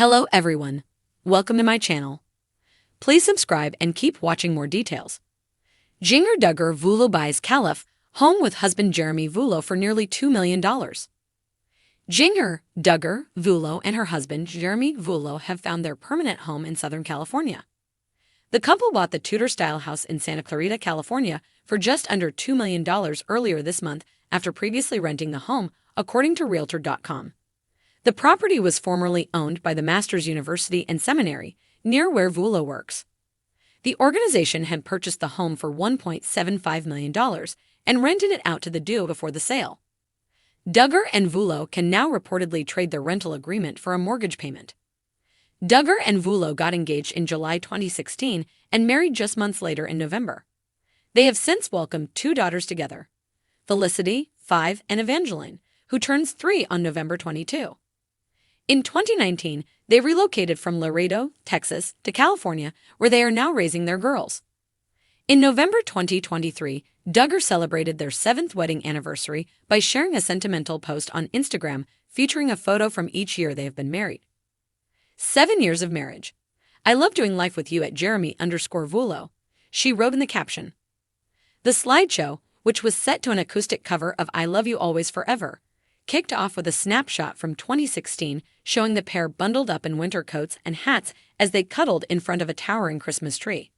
Hello everyone, welcome to my channel. Please subscribe and keep watching more details. Jinger Duggar Vuolo buys Caliph home with husband Jeremy Vuolo for nearly $2 million. Jinger Duggar Vuolo and her husband Jeremy Vuolo have found their permanent home in Southern California. The couple bought the Tudor-style house in Santa Clarita, California for just under $2 million earlier this month after previously renting the home, according to Realtor.com. The property was formerly owned by the Masters University and Seminary, near where Vuolo works. The organization had purchased the home for $1.75 million and rented it out to the duo before the sale. Duggar and Vuolo can now reportedly trade their rental agreement for a mortgage payment. Duggar and Vuolo got engaged in July 2016 and married just months later in November. They have since welcomed two daughters together, Felicity, 5, and Evangeline, who turns 3 on November 22. In 2019, they relocated from Laredo, Texas, to California, where they are now raising their girls. In November 2023, Duggar celebrated their 7th wedding anniversary by sharing a sentimental post on Instagram featuring a photo from each year they have been married. 7 years of marriage. I love doing life with you at Jeremy_Vuolo, she wrote in the caption. The slideshow, which was set to an acoustic cover of I Love You Always Forever, kicked off with a snapshot from 2016 showing the pair bundled up in winter coats and hats as they cuddled in front of a towering Christmas tree.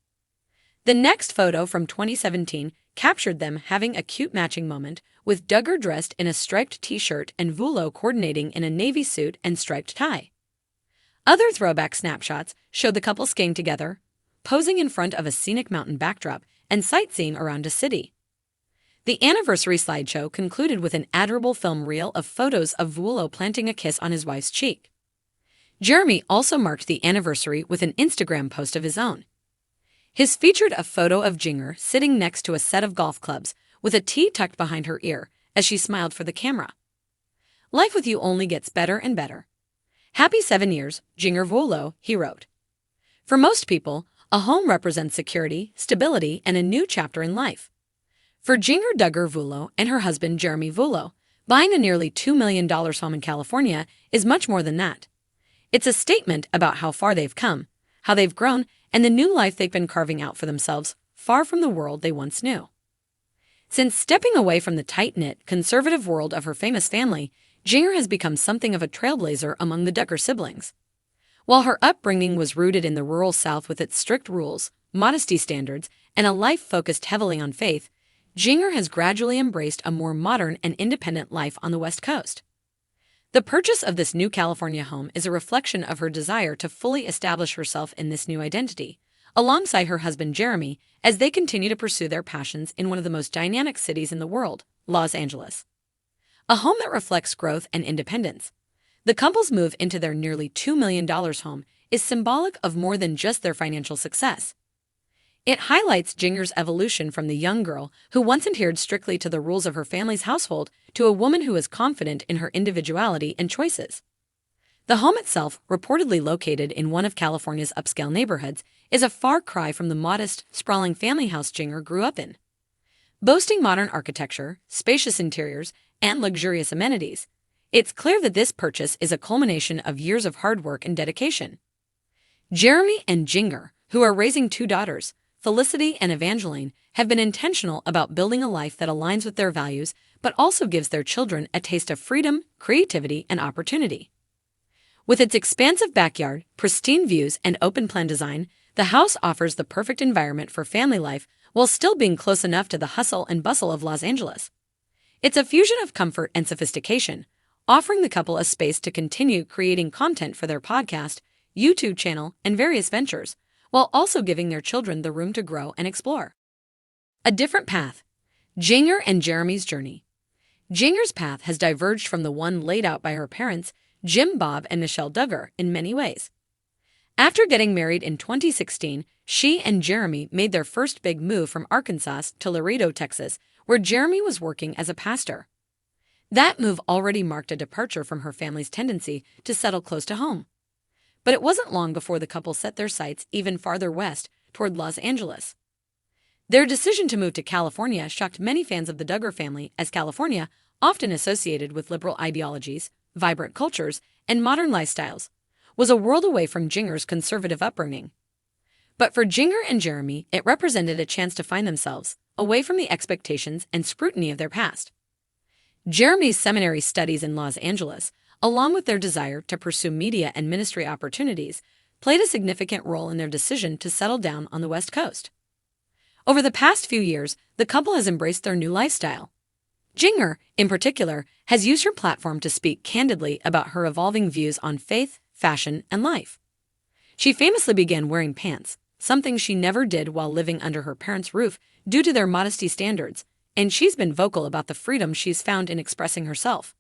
The next photo from 2017 captured them having a cute matching moment, with Duggar dressed in a striped t-shirt and Vuolo coordinating in a navy suit and striped tie. Other throwback snapshots showed the couple skiing together, posing in front of a scenic mountain backdrop, and sightseeing around a city. The anniversary slideshow concluded with an adorable film reel of photos of Vuolo planting a kiss on his wife's cheek. Jeremy also marked the anniversary with an Instagram post of his own. His featured a photo of Jinger sitting next to a set of golf clubs with a tea tucked behind her ear as she smiled for the camera. Life with you only gets better and better. Happy 7 years, Jinger Vuolo, he wrote. For most people, a home represents security, stability, and a new chapter in life. For Jinger Duggar Vuolo and her husband Jeremy Vuolo, buying a nearly $2 million home in California is much more than that. It's a statement about how far they've come, how they've grown, and the new life they've been carving out for themselves, far from the world they once knew. Since stepping away from the tight-knit, conservative world of her famous family, Jinger has become something of a trailblazer among the Duggar siblings. While her upbringing was rooted in the rural South with its strict rules, modesty standards, and a life focused heavily on faith, Jinger has gradually embraced a more modern and independent life on the West Coast. The purchase of this new California home is a reflection of her desire to fully establish herself in this new identity, alongside her husband Jeremy, as they continue to pursue their passions in one of the most dynamic cities in the world, Los Angeles. A home that reflects growth and independence. The couple's move into their nearly $2 million home is symbolic of more than just their financial success. It highlights Jinger's evolution from the young girl who once adhered strictly to the rules of her family's household to a woman who is confident in her individuality and choices. The home itself, reportedly located in one of California's upscale neighborhoods, is a far cry from the modest, sprawling family house Jinger grew up in. Boasting modern architecture, spacious interiors, and luxurious amenities, it's clear that this purchase is a culmination of years of hard work and dedication. Jeremy and Jinger, who are raising two daughters, Felicity and Evangeline, have been intentional about building a life that aligns with their values but also gives their children a taste of freedom, creativity, and opportunity. With its expansive backyard, pristine views, and open-plan design, the house offers the perfect environment for family life while still being close enough to the hustle and bustle of Los Angeles. It's a fusion of comfort and sophistication, offering the couple a space to continue creating content for their podcast, YouTube channel, and various ventures, while also giving their children the room to grow and explore. A different path. Jinger and Jeremy's journey. Jinger's path has diverged from the one laid out by her parents, Jim Bob and Michelle Duggar, in many ways. After getting married in 2016, she and Jeremy made their first big move from Arkansas to Laredo, Texas, where Jeremy was working as a pastor. That move already marked a departure from her family's tendency to settle close to home. But it wasn't long before the couple set their sights even farther west toward Los Angeles. Their decision to move to California shocked many fans of the Duggar family, as California, often associated with liberal ideologies, vibrant cultures, and modern lifestyles, was a world away from Jinger's conservative upbringing. But for Jinger and Jeremy, it represented a chance to find themselves away from the expectations and scrutiny of their past. Jeremy's seminary studies in Los Angeles, along with their desire to pursue media and ministry opportunities, played a significant role in their decision to settle down on the West Coast. Over the past few years, the couple has embraced their new lifestyle. Jinger, in particular, has used her platform to speak candidly about her evolving views on faith, fashion, and life. She famously began wearing pants, something she never did while living under her parents' roof due to their modesty standards, and she's been vocal about the freedom she's found in expressing herself.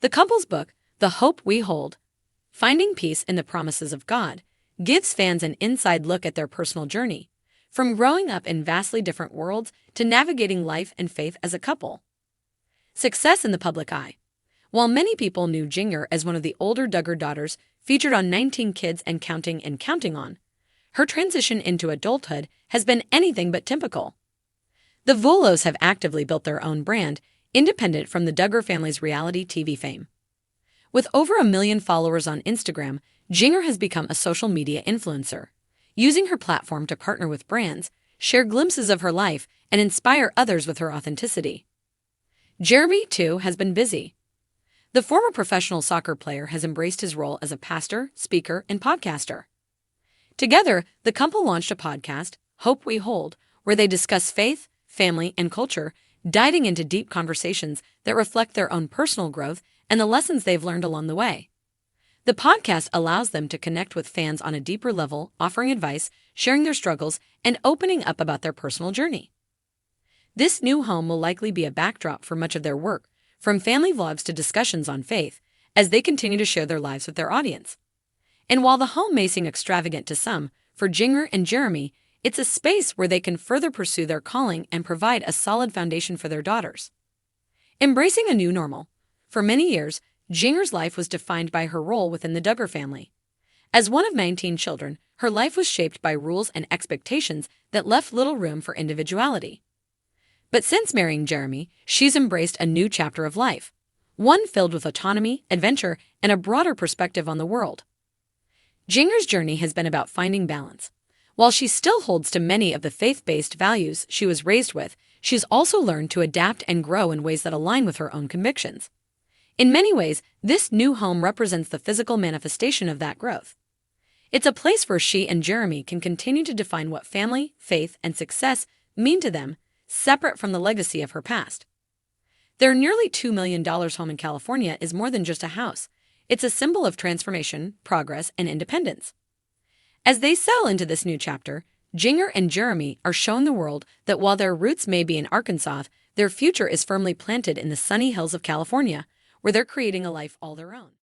The couple's book, The Hope We Hold, Finding Peace in the Promises of God, gives fans an inside look at their personal journey, from growing up in vastly different worlds to navigating life and faith as a couple. Success in the public eye. While many people knew Jinger as one of the older Duggar daughters featured on 19 Kids and Counting On, her transition into adulthood has been anything but typical. The Vuolos have actively built their own brand, independent from the Duggar family's reality TV fame. With over 1 million followers on Instagram, Jinger has become a social media influencer, using her platform to partner with brands, share glimpses of her life, and inspire others with her authenticity. Jeremy, too, has been busy. The former professional soccer player has embraced his role as a pastor, speaker, and podcaster. Together, the couple launched a podcast, Hope We Hold, where they discuss faith, family, and culture, diving into deep conversations that reflect their own personal growth and the lessons they've learned along the way. The podcast allows them to connect with fans on a deeper level, offering advice, sharing their struggles, and opening up about their personal journey. This new home will likely be a backdrop for much of their work, from family vlogs to discussions on faith, as they continue to share their lives with their audience. And while the home may seem extravagant to some, for Jinger and Jeremy, it's a space where they can further pursue their calling and provide a solid foundation for their daughters. Embracing a new normal. For many years, Jinger's life was defined by her role within the Duggar family. As one of 19 children, her life was shaped by rules and expectations that left little room for individuality. But since marrying Jeremy, she's embraced a new chapter of life, one filled with autonomy, adventure, and a broader perspective on the world. Jinger's journey has been about finding balance. While she still holds to many of the faith-based values she was raised with, she's also learned to adapt and grow in ways that align with her own convictions. In many ways, this new home represents the physical manifestation of that growth. It's a place where she and Jeremy can continue to define what family, faith, and success mean to them, separate from the legacy of her past. Their nearly $2 million home in California is more than just a house. It's a symbol of transformation, progress, and independence. As they settle into this new chapter, Jinger and Jeremy are shown the world that while their roots may be in Arkansas, their future is firmly planted in the sunny hills of California, where they're creating a life all their own.